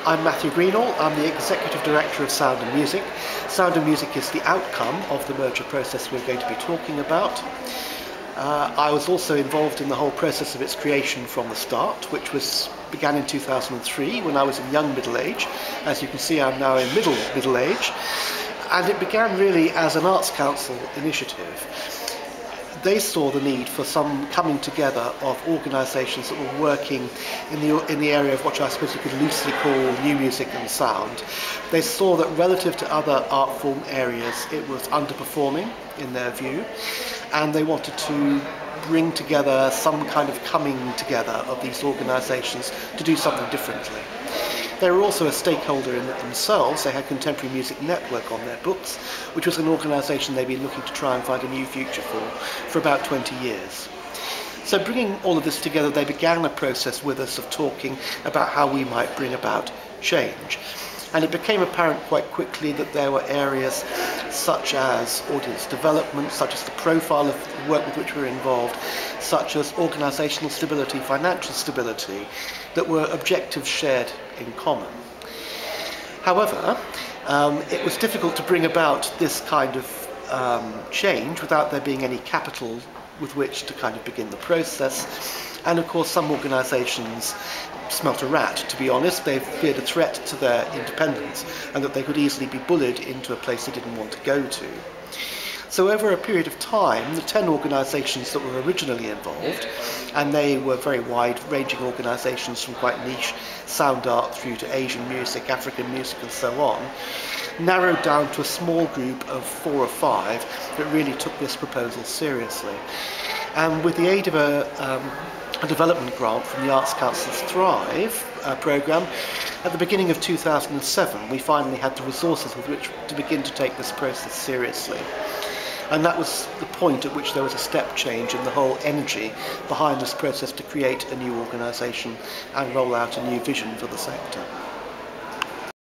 I'm Matthew Greenall. I'm the Executive Director of Sound and Music. Sound and Music is the outcome of the merger process we're going to be talking about. I was also involved in the whole process of its creation from the start, which began in 2003 when I was in young middle age. As you can see, I'm now in middle age. And it began really as an Arts Council initiative. They saw the need for some coming together of organisations that were working in the area of what I suppose you could loosely call new music and sound. They saw that relative to other art form areas it was underperforming in their view, and they wanted to bring together some kind of coming together of these organisations to do something differently. They were also a stakeholder in it themselves. They had Contemporary Music Network on their books, which was an organisation they'd been looking to try and find a new future for about 20 years. So bringing all of this together, they began a process with us of talking about how we might bring about change. And it became apparent quite quickly that there were areas such as audience development, such as the profile of the work with which we were involved, such as organisational stability, financial stability, that were objectives shared in common. However, it was difficult to bring about this kind of change without there being any capital with which to kind of begin the process. And of course, some organisations smelt a rat, to be honest. They feared a threat to their independence and that they could easily be bullied into a place they didn't want to go to. So over a period of time, the 10 organisations that were originally involved, and they were very wide-ranging organisations from quite niche sound art through to Asian music, African music and so on, narrowed down to a small group of 4 or 5 that really took this proposal seriously. And with the aid of a development grant from the Arts Council's Thrive programme, at the beginning of 2007 we finally had the resources with which to begin to take this process seriously. And that was the point at which there was a step change in the whole energy behind this process to create a new organisation and roll out a new vision for the sector.